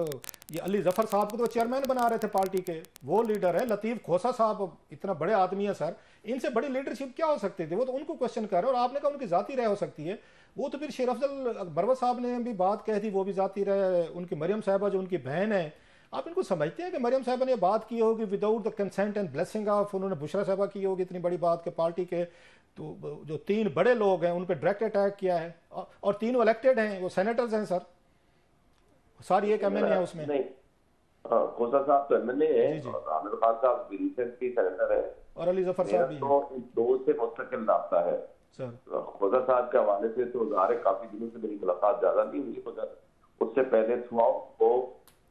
ये अली जफर साहब को तो चेयरमैन बना रहे थे पार्टी के, वो लीडर है। लतीफ़ खोसा साहब इतना बड़े आदमी है सर, इनसे बड़ी लीडरशिप क्या हो सकती थी? वो तो उनको क्वेश्चन कर रहे हैं, और आपने कहा उनकी जाती राय हो सकती है। वो तो फिर शेर अफजल बरवत साहब ने भी बात कही थी, वो भी जाती राय। उनकी मरियम साहबा जो उनकी बहन है, आप इनको समझते हैं कि मरियम साहबा ने बात की होगी without the consent and blessing of, उन्होंने बुशरा साहबा की होगी इतनी बड़ी बात के पार्टी के तो जो 3 बड़े लोग हैं उन पर डायरेक्ट अटैक किया है, और तीनों इलेक्टेड हैं, वो सेनेटर्स हैं सर, सारी एक एमएनए है उसमें। नहीं, खोसा साहब तो एमएनए है, और आमिर खान साहब भी रिसेंटली सेनेटर है, और अली जफर साहब भी तो इन दो से मुस्तकिल रास्ता है सर। खोसा साहब के हवाले से तो ज़ाहिर है काफी दिनों से मेरी मुलाकात ज्यादा नहीं हुई, मगर उससे पहले थ्रू वो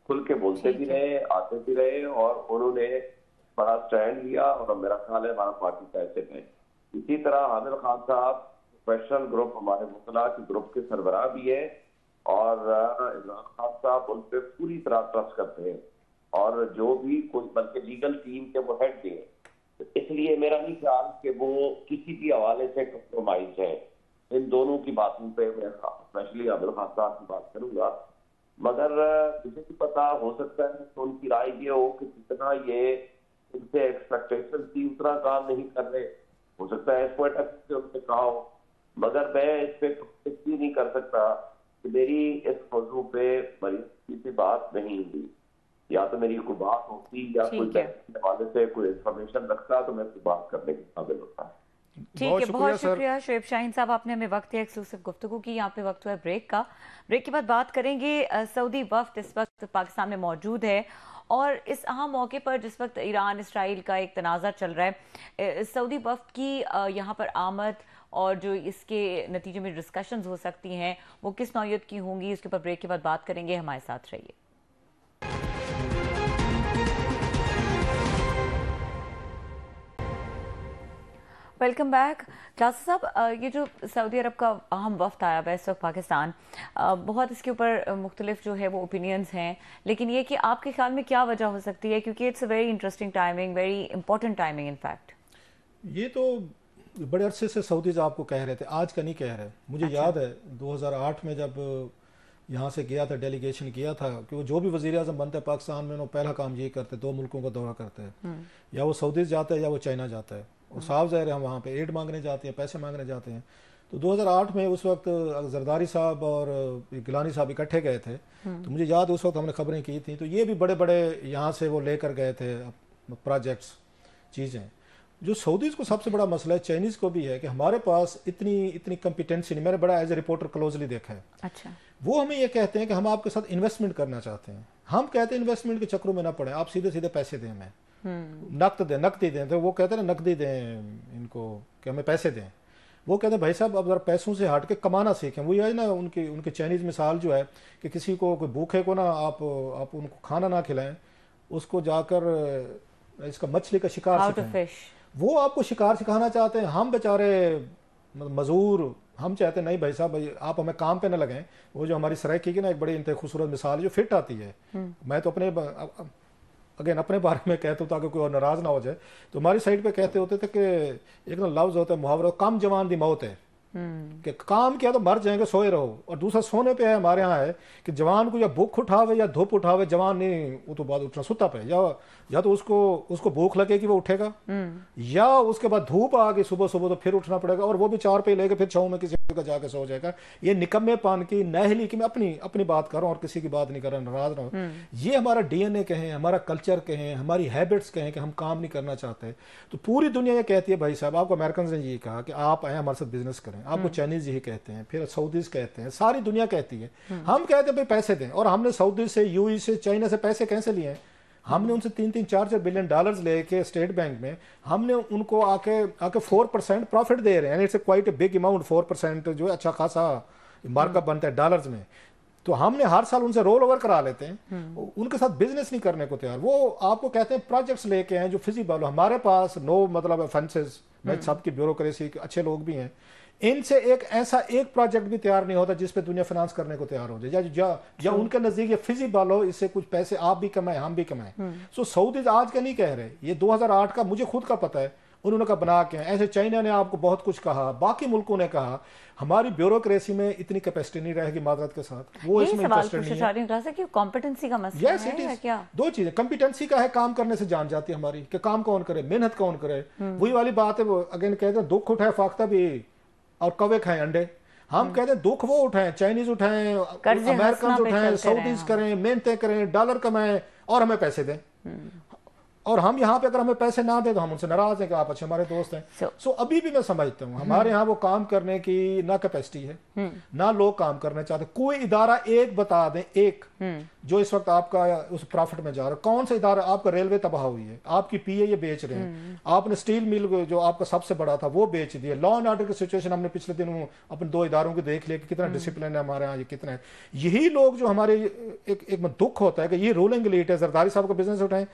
खुल के बोलते भी रहे, आते भी रहे, और उन्होंने बड़ा स्टैंड लिया, और मेरा ख्याल है हमारा पार्टी का ऐसे है। इसी तरह आमिर खान साहब प्रोफेशनल ग्रुप, हमारे मुतला के ग्रुप के सरबराह भी है, और इमरान खान साहब उन पर पूरी तरह ट्रस्ट करते हैं, और जो भी कोई बल्कि लीगल टीम के वो हेड हैं, तो इसलिए मेरा नहीं ख्याल कि वो किसी भी हवाले से कंप्रोमाइज है। इन दोनों की बातों पे मैं स्पेशली आमिर खान साहब की बात करूंगा, मगर मुझे भी पता हो सकता है तो उनकी राय ये हो कि जितना ये इनसे एक्सपेक्टेशन थी उतना काम नहीं कर रहे, हो सकता है इस पॉइंट से उनसे कहा हो, मगर मैं इस पे इसलिए नहीं कर सकता कि मेरी इस मौजू पे मरीज की बात नहीं हुई। या तो मेरी कोई बात होती या कोई हवाले से कोई इंफॉर्मेशन रखता तो मैं कोई बात करने के काबिल होता। ठीक है, बहुत शुक्रिया शोएब शाहीन साहब, आपने हमें वक्त दिया एक्सक्लूसिव गुफ्तगू की। यहाँ पे वक्त हुआ है ब्रेक का। ब्रेक के बाद बात करेंगे, सऊदी वफ्द इस वक्त पाकिस्तान में मौजूद है, और इस अहम मौके पर जिस वक्त ईरान इसराइल का एक तनाज़ा चल रहा है, सऊदी वफ्द की यहाँ पर आमद और जो इसके नतीजे में डिस्कशंस हो सकती हैं वो किस नौयत की होंगी, इसके ऊपर ब्रेक के बाद बात करेंगे। हमारे साथ रहिए। Welcome back. क्लास साहब, ये जो सऊदी अरब का अहम वफ्द आया हुआ है इस वक्त पाकिस्तान, बहुत इसके ऊपर मुख्तलिफ जो है वो ओपिनियंस हैं, लेकिन ये कि आपके ख्याल में क्या वजह हो सकती है, क्योंकि it's a very interesting timing, very important timing in fact. ये तो बड़े अरसे से सऊदीज आपको कह रहे थे, आज का नहीं कह रहे। मुझे याद है 2008 में जब यहाँ से गया था, डेलीगेशन किया था, कि वो जो भी वज़ीर आज़म बनते हैं पाकिस्तान में, वो पहला काम ये करते, 2 मुल्कों का दौरा करते हैं, या वो सऊदीज जाता है या वो चाइना जाता है, और साफ ज़ाहिर है हम वहाँ पे एड मांगने जाते हैं, पैसे मांगने जाते हैं। तो 2008 में उस वक्त जरदारी साहब और गिलानी साहब इकट्ठे गए थे, तो मुझे याद उस वक्त हमने खबरें की थी, तो ये भी बड़े बड़े यहाँ से वो लेकर गए थे प्रोजेक्ट्स, चीज़ें। जो सऊदीज़ को सबसे बड़ा मसला है, चाइनीज़ को भी है, कि हमारे पास इतनी कम्पिटेंसी नहीं। मैंने बड़ा एज ए रिपोर्टर क्लोजली देखा है। अच्छा, वो हमें ये कहते हैं कि हम आपके साथ इन्वेस्टमेंट करना चाहते हैं। हम कहते हैं इन्वेस्टमेंट के चक्रों में ना पड़े, आप सीधे सीधे पैसे दें हमें, नकदी दें। तो वो कहते हैं ना नकदी दें इनको, कि हमें पैसे दें। वो कहते हैं भाई साहब अब जरा पैसों से हट के कमाना सीखें। वो ये ना उनके चाइनीज़ मिसाल जो है कि किसी को कोई भूखे को ना आप उनको खाना ना खिलाएं, उसको जाकर इसका मछली का शिकार सिखाएं। वो आपको शिकार सिखाना चाहते हैं। हम बेचारे मजदूर हम चाहते नहीं भाई साहब भाई आप हमें काम पे न लगाएं। वो जो हमारी सराय की ना एक बड़ी इंतहा खूबसूरत मिसाल है जो फिट आती है। मैं तो अगेन अपने बारे में कहता हूँ ताकि कोई और नाराज ना हो जाए। तो हमारी साइड पे कहते होते थे कि एक ना लफ्ज होता है मुहावरा, कम जवान दी मौत है, कि काम किया तो मर जाएंगे सोए रहो। और दूसरा सोने पे है हमारे यहाँ है कि जवान को या भूख उठावे या धूप उठावे जवान नहीं वो तो बाद उठना सुता पे, या तो उसको भूख लगेगी वो उठेगा, या उसके बाद धूप आ गई सुबह सुबह तो फिर उठना पड़ेगा और वो भी 4 पे लेके फिर 6 में किसी का जाके सो जाएगा। ये निकम्मेपन की नहली की, मैं अपनी बात कर रहा हूँ और किसी की बात नहीं कर रहा, नाराज ना हो। ये हमारा डीएनए कहें, हमारा कल्चर कहें, हमारी हैबिट्स कहें कि हम काम नहीं करना चाहते। तो पूरी दुनिया ये कहती है भाई साहब, आपको अमेरिकन ने ये कहा कि आप आए हमारे साथ बिजनेस करें, आपको चाइनीज यही कहते हैं, फिर सऊदीज कहते हैं, सारी दुनिया कहती है। हम कहते हैं भाई पैसे दें, और हमने सऊदी से, यूएई से, चाइना से पैसे कैसे लिए हैं? हमने उनसे 3-4 बिलियन डॉलर्स लेके स्टेट बैंक में हमने उनको आके 4% प्रॉफिट दे रहे हैं। इट्स क्वाइट बिग अमाउंट, 4% जो अच्छा खासा मार्कअप बनता है डॉलर्स में। तो हमने हर साल उनसे रोल ओवर करा लेते हैं, उनके साथ बिजनेस नहीं करने को तैयार। वो आपको कहते हैं प्रोजेक्ट्स लेके हैं जो फिजिबल हो। हमारे पास नो मतलब ऑफेंसेस, मैं सबकी ब्यूरोक्रेसी अच्छे लोग भी हैं, इनसे एक प्रोजेक्ट भी तैयार नहीं होता जिस पे दुनिया फाइनेंस करने को तैयार हो जाए, या उनके नजदीक ये फिजिबल हो, इससे कुछ पैसे आप भी कमाए हम भी कमाए। सो सऊदीज आज का नहीं कह रहे, ये 2008 का मुझे खुद का पता है, उन्होंने कहा बना के। ऐसे चाइना ने आपको बहुत कुछ कहा, बाकी मुल्कों ने कहा। हमारी ब्यूरोक्रेसी में इतनी कैपेसिटी नहीं रहेगी माजरत के साथ, वो इसमें इंटरेस्टेड नहीं है। कि कॉम्पिटेंसी का मसला है या क्या? दो चीजें, कॉम्पिटेंसी का है, काम करने से जान जाती है हमारी कि काम कौन करे, मेहनत कौन करे। वही वाली बात है, वो अगेन कहते हैं दुख उठाए फाख्ता भी और कौवे खाएं अंडे। हम कहते हैं दुख वो उठाएं, चाइनीज उठाएं, अमेरिकन उठाएं, सऊदीज करें, मेहनतें करें, डॉलर कमाएं और हमें पैसे दें। और हम यहाँ पे अगर हमें पैसे ना दे तो हम उनसे नाराज हैं कि आप अच्छे हमारे दोस्त हैं। सो अभी भी मैं समझता हूँ हमारे यहाँ वो काम करने की ना कैपेसिटी है, ना लोग काम करने चाहते। कोई इदारा एक बता दें, एक जो इस वक्त आपका उस प्रॉफिट में जा रहा है, कौन सा इदारा? आपका रेलवे तबाह हुई है, आपकी पीए ये बेच रहे हैं, आपने स्टील मिल जो आपका सबसे बड़ा था वो बेच दिया। लॉ एंड ऑर्डर की सिचुएशन हमने पिछले दिनों अपने 2 इदारों को देख लिया कि कितना डिसिप्लिन है हमारे यहाँ, ये कितना है। यही लोग जो हमारे एक दुख होता है कि ये रूलिंग एलीट है, जरदारी साहब का बिजनेस उठाएं,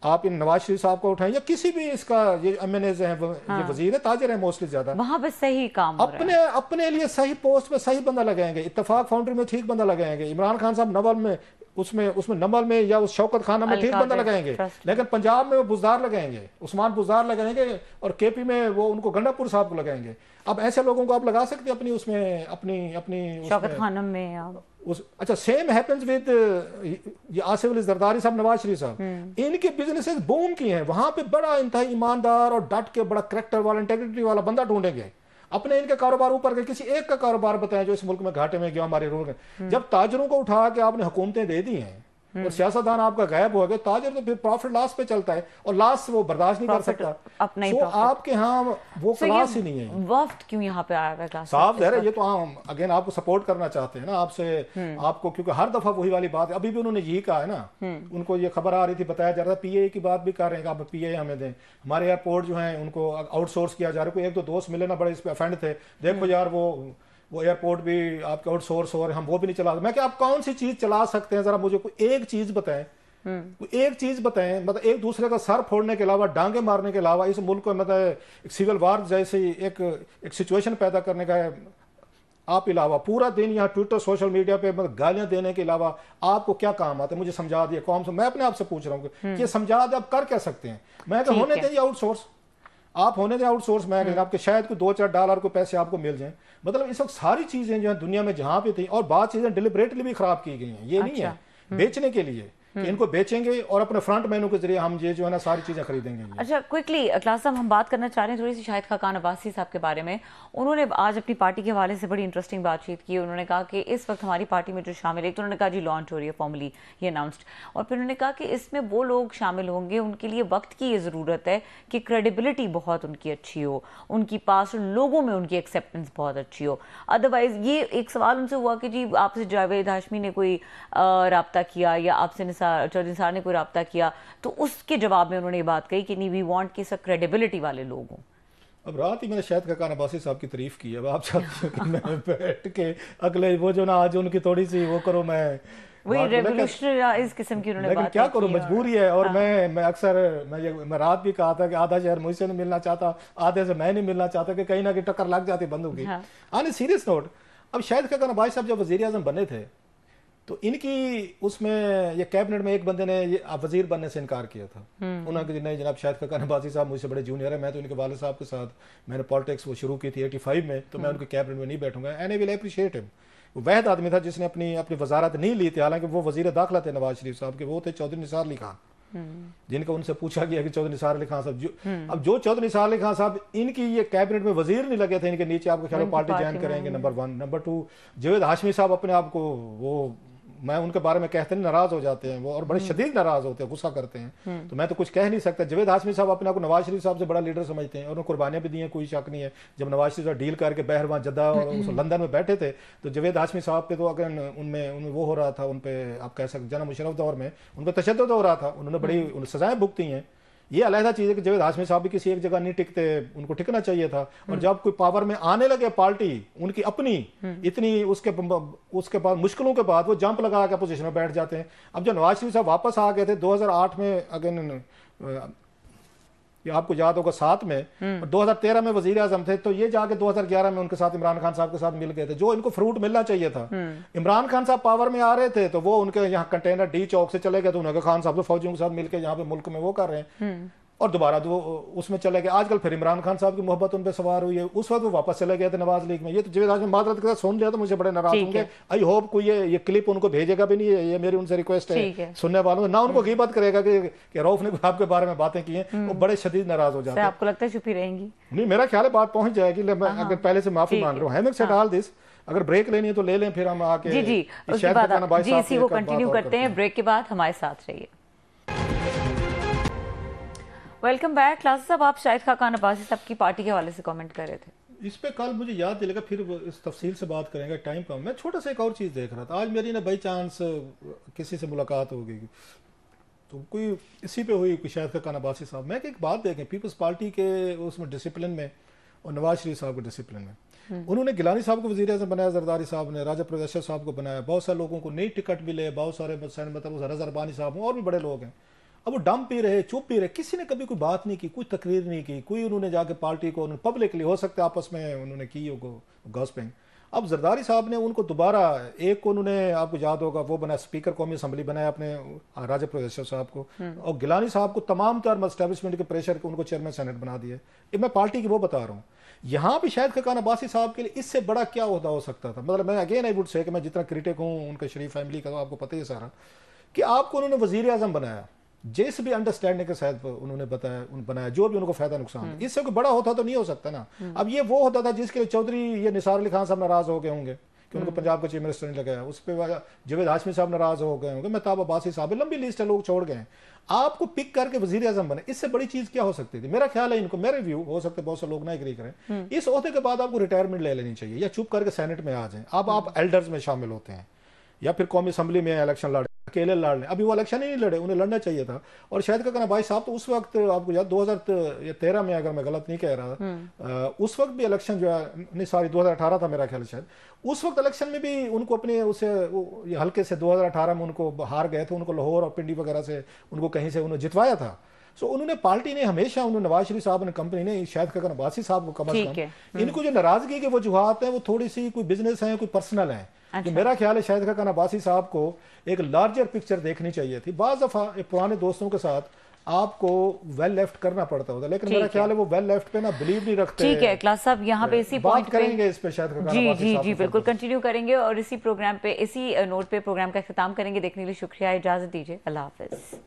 आप इन नवाज शरीफ साहब को उठाएं, या किसी भी इसका ये एमएनएज हैं, ये वजीर है, ताजिर है मोस्टली ज्यादा, वहां पे सही काम अपने लिए सही पोस्ट पे सही बंदा लगाएंगे। इत्तेफाक फाउंड्री में ठीक बंदा लगाएंगे, इमरान खान साहब नवल में उसमें नमल में या उस शौकत खाना में ठीक बंदा लगाएंगे, लेकिन पंजाब में वो बुजदार लगाएंगे, उस्मान बुजदार लगाएंगे, और केपी में वो उनको गंडापुर साहब को लगाएंगे। अब ऐसे लोगों को आप लगा सकते हैं अपनी शौकत खानम में अच्छा सेम हैपेंस विद ये आसिफ अली जरदारी साहब, नवाज शरीफ साहब, इनके बिजनेसेस बूम किए हैं। वहां पे बड़ा इंतहाई ईमानदार और डट के बड़ा करैक्टर वाला, इंटेग्रिटी वाला बंदा ढूंढेंगे। अपने इनके कारोबार ऊपर के किसी एक का कारोबार बताएं जो इस मुल्क में घाटे में गया हमारे रूल में। जब ताजरों को उठा के आपने हुकूमतें दे दी हैं और सियासतदान आपका गायब हो गए, ताजर तो फिर प्रॉफिट लॉस पे चलता है और लॉस वो बर्दाश्त नहीं कर सकता। तो आपके यहाँ वो क्लास ही नहीं है। वफ्द क्यों यहाँ पे आया क्लास? साफ ज़ाहिर है, ये तो हम अगेन आपको सपोर्ट करना चाहते हैं ना आपसे, आपको, क्योंकि हर दफा वही वाली बात है। अभी भी उन्होंने यही कहा है ना, उनको ये खबर आ रही थी, बताया जा रहा था पीए की बात भी कर रहे हैं, आप पीए हमें दें। हमारे एयरपोर्ट जो है उनको आउटसोर्स किया जा रहा है। कोई 1-2 दोस्त मिले ना बड़े इस पे ऑफेंड थे, देखो यार वो एयरपोर्ट भी आपके आउटसोर्स हो रहे, हम वो भी नहीं चला। मैं क्या आप कौन सी चीज चला सकते हैं, जरा मुझे कोई एक चीज बताएं, एक चीज बताएं। मतलब एक दूसरे का सर फोड़ने के अलावा, डांगे मारने के अलावा इस मुल्क को मतलब सिविल वार जैसे एक सिचुएशन पैदा करने का आप अलावा पूरा दिन यहाँ ट्विटर सोशल मीडिया पे मतलब गालियां देने के अलावा आपको क्या काम आता है? मुझे समझा दिए कौन सा, मैं अपने आप से पूछ रहा हूँ कि ये समझा दे, आप कर क्या सकते हैं? मैं तो होने दें आउटसोर्स, आप होने दें आउटसोर्स, मैं आपके शायद कोई $2-4 को पैसे आपको मिल जाएं। मतलब इस वक्त सारी चीजें जो है दुनिया में जहां पे थी, और बात चीजें डिलिबरेटली भी खराब की गई हैं, ये नहीं है बेचने के लिए कि इनको बेचेंगे और अपने फ्रंट मेनू के जरिए हम ये जो है ना सारी चीजें खरीदेंगे। अच्छा क्विकली क्लास साहब, हम बात करना चाह रहे हैं थोड़ी सी शाहिद खाकान अब्बासी साहब के बारे में। उन्होंने आज अपनी पार्टी के हवाले से बड़ी इंटरेस्टिंग बातचीत की। उन्होंने कहा कि इस वक्त हमारी पार्टी में जो शामिल है, तो उन्होंने कहा जी लॉन्च हो रही है फॉर्मली, ये अनाउंस्ड, और फिर उन्होंने कहा कि इसमें वो लोग शामिल होंगे उनके लिए वक्त की ये ज़रूरत है कि क्रेडिबिलिटी बहुत उनकी अच्छी हो, उनकी पास लोगों में उनकी एक्सेप्टेंस बहुत अच्छी हो। अदरवाइज ये एक सवाल उनसे हुआ कि जी आपसे जावेद हाशमी ने कोई रब्ता किया या आपसे चौधरी निसार ने कोई रब्ता किया, तो उसके जवाब में उन्होंने ये बात कही कि नहीं, वी वांट कि सब क्रेडिबिलिटी वाले लोग हों। अब रात ही मैंने शायद खान अब्बासी साहब की तारीफ की है। अब आप चाहते हो कि मैं बैठ के अगले वो जो ना आज उनकी थोड़ी सी वो करो, मैं वही रेवोल्यूशनरी इस किस्म की उन्होंने लेकिन बात क्या करूं, की मजबूरी है। और मैं अक्सर मैं रात भी कहा था कि आधा शहर मुझसे नहीं मिलना चाहता, आधे से मैं नहीं मिलना चाहता, कि कहीं ना कहीं टक्कर लग जाती बंदों की। ऑन ए सीरियस नोट, अब शायद खान अब्बासी साहब जब वजीर आजम बने थे तो इनकी उसमें ये कैबिनेट में एक बंदे ने ये वजीर बनने से इनकार किया था। उन्होंने कहा नहीं जनाब, शायद खान अब्बासी साहब मुझसे बड़े जूनियर है, मैं तो इनके वाले साहब के साथ मैंने पॉलिटिक्स वो शुरू की थी 85 में, तो मैं उनके कैबिनेट में नहीं बैठूंगा। And I will appreciate him. वो वहद आदमी था जिसने अपनी वजारत नहीं ली थी, हालांकि वो वजीर दाखिला थे नवाज शरीफ साहब के, वो थे चौधरी निसार अली खान, जिनका उनसे पूछा गया कि चौधरी निसार अली खान साहब अब जो चौधरी निसार अली खान साहब इनकी ये कैबिनेट में वजीर नहीं लगे थे, इनके नीचे आपको ख्याल पार्टी ज्वाइन करेंगे, नंबर 1। नंबर 2, जावेद हाशमी साहब अपने आप को वो, मैं उनके बारे में कहते नहीं नाराज हो जाते हैं वो, और बड़े शदीद नाराज होते हैं, गुस्सा करते हैं, तो मैं तो कुछ कह नहीं सकता। जावेद हाशमी साहब अपने आप को नवाज शरीफ साहब से बड़ा लीडर समझते हैं और उन्होंने कुर्बानियां भी दी हैं, कोई शक नहीं है। जब नवाज शरीफ साहब डील करके बहर वहाँ जद्दा और लंदन में बैठे थे तो जावेद हाशमी साहब पे तो अगर उनमें वो हो रहा था, उन पर आप कह सकते जना मुशर्रफ दौर में उन पर तशद्दुद हो रहा था, उन्होंने बड़ी सजाएं भुगती हैं। ये अलहदा चीज़ है कि जावेद हाशमी साहब भी किसी एक जगह नहीं टिकते, उनको टिकना चाहिए था। और जब कोई पावर में आने लगे पार्टी उनकी अपनी इतनी, उसके बाद मुश्किलों के बाद वो जंप लगा के पोजीशन में बैठ जाते हैं। अब जब नवाज शरीफ साहब वापस आ गए थे 2008 में, अगेन ये आपको याद होगा 7 में, 2013 में वजीर आजम थे, तो ये जाके 2011 में उनके साथ इमरान खान साहब के साथ मिल गए थे, जो इनको फ्रूट मिलना चाहिए था। इमरान खान साहब पावर में आ रहे थे तो वो उनके यहाँ कंटेनर डी चौक से चले गए, तो उन्होंने खान साहब तो फौजियों के साथ मिलकर यहाँ पे मुल्क में वो कर रहे हैं, और दोबारा तो उसमें चले गए। आजकल फिर इमरान खान साहब की मोहब्बत उन पर सवार हुई है, उस वक्त वो वापस चले गए थे नवाज लीग में। ये तो जावेद हाशमी माजरत के साथ सुन लिया तो मुझे बड़े नाराज होंगे। आई होप कोई ये क्लिप उनको भेजेगा भी नहीं, ये मेरी उनसे रिक्वेस्ट है सुनने वालों, ना उनको गिबत करेगा कि रऊफ ने आपके बारे में बातें की हैं, वो बड़े शदीद नाराज हो जाते हैं। आपको लगता है चुपी रहेंगी? नहीं, मेरा ख्याल है बात पहुंच जाएगी। अगर पहले से माफी मांग रहा हूँ, हैविंग सेड ऑल दिस, अगर ब्रेक लेनी है तो ले लें, फिर हम आके जी इसी को कंटिन्यू करते हैं। ब्रेक के बाद हमारे साथ रहिए। Welcome back. क्लास साहब, आप शाहिद खान अब्बासी साहब की पार्टी के हवाले से कमेंट कर रहे थे। इस पे कल मुझे याद दिलेगा, फिर इस तफसील से बात करेंगे, टाइम कम। मैं छोटा सा एक और चीज़ देख रहा था, आज मेरी ना बाई चांस किसी से मुलाकात हो गई, तो कोई इसी पे हुई, शाहिद खान अब्बासी साहब। मैं एक बात देखें, पीपल्स पार्टी के उसमें डिसिप्लिन में और नवाज शरीफ साहब के डिसिप्लिन में, उन्होंने गिलानी साहब को वज़ीर आज़म बनाया, जरदारी साहब ने राजा प्रवेश साहब को बनाया, बहुत सारे लोगों को नई टिकट मिले, बहुत सारे मतलब रज़ा रब्बानी साहब और भी बड़े लोग हैं। अब वो डम पी रहे, चुप पी रहे, किसी ने कभी कोई बात नहीं की, कोई तकरीर नहीं की, कोई उन्होंने जाके पार्टी को पब्लिकली, हो सकता है आपस में उन्होंने की हो गॉसिपिंग। अब जरदारी साहब ने उनको दोबारा, एक को उन्होंने आपको याद होगा वो बनाया, स्पीकर कौमी असम्बली बनाया अपने राजा प्रवेश साहब को, और गिलानी साहब को तमाम तरह एस्टेब्लिशमेंट के प्रेशर के उनको चेयरमैन सेनेट बना दिया। मैं पार्टी की वो बता रहा हूँ। यहाँ भी शायद खान अब्बासी साहब के लिए इससे बड़ा क्या होता हो सकता था। मतलब मैं अगेन आई वुड से कि मैं जितना क्रिटिक हूँ उनके शरीफ फैमिली का, तो आपको पता ही सारा कि आपको उन्होंने वजीर आजम बनाया, जिस भी अंडरस्टैंडिंग के साथ उन्होंने बनाया, जो भी उनको फायदा नुकसान, इससे कोई बड़ा होता तो नहीं हो सकता ना। अब ये वो होता था जिसके लिए चौधरी ये निसार अली खान साहब नाराज हो गए होंगे कि उनको पंजाब का चीफ मिनिस्टर नहीं लगाया, उस पर जावेद हाशमी साहब नाराज हो गए होंगे, मेहताब अब्बासी साहब, लंबी लिस्ट है, लोग छोड़ गए। आपको पिक करके वजीर आजम बने, इससे बड़ी चीज क्या हो सकती थी? मेरा ख्याल है, इनको, मेरे व्यू हो सकते बहुत से लोग ना एग्री करें, इस ओहदे के बाद आपको रिटायरमेंट ले लेनी चाहिए या चुप करके सेनेट में आ जाए। अब आप एल्डर्स में शामिल होते हैं या फिर कौमी असम्बली में इलेक्शन लड़े, अकेले लड़ लें। अभी वो इलेक्शन ही नहीं लड़े, उन्हें लड़ना चाहिए था। और शाहिद खान अब्बासी साहब तो उस वक्त, आपको याद 2013 में, अगर मैं गलत नहीं कह रहा, उस वक्त भी इलेक्शन जो है, नहीं सॉरी 2018 था मेरा ख्याल शायद, उस वक्त इलेक्शन में भी उनको अपने उसे हल्के से 2018 में उनको हार गए थे, उनको लाहौर और पिंडी वगैरह से उनको कहीं से उन्होंने जितवाया था। सो उन्होंने, पार्टी ने हमेशा, उन्होंने नवाज शरीफ साहब ने, कंपनी ने शाहिद खान अब्बासी साहब को कम अज कम, इनको जो नाराजगी के वजूहात हैं वो थोड़ी सी कोई बिजनेस है, कोई पर्सनल है। अच्छा। मेरा ख्याल है शाहिद खान अब्बासी साहब को एक लार्जर पिक्चर देखनी चाहिए थी। बाज़ दफ़ा पुराने दोस्तों के साथ आपको वेल लेफ्ट करना पड़ता होता, लेकिन मेरा ख्याल है वो वेल लेफ्ट पे ना बिलीव नहीं रखते। ठीक है क्लास साहब, यहाँ पे इसी बात करेंगे इस पे, शायद जी बिल्कुल कंटिन्यू करेंगे और इसी प्रोग्राम पे, इसी नोट पे प्रोग्राम का इख्तिताम करेंगे। देखने के लिए शुक्रिया, इजाजत दीजिए, अल्लाह हाफिज।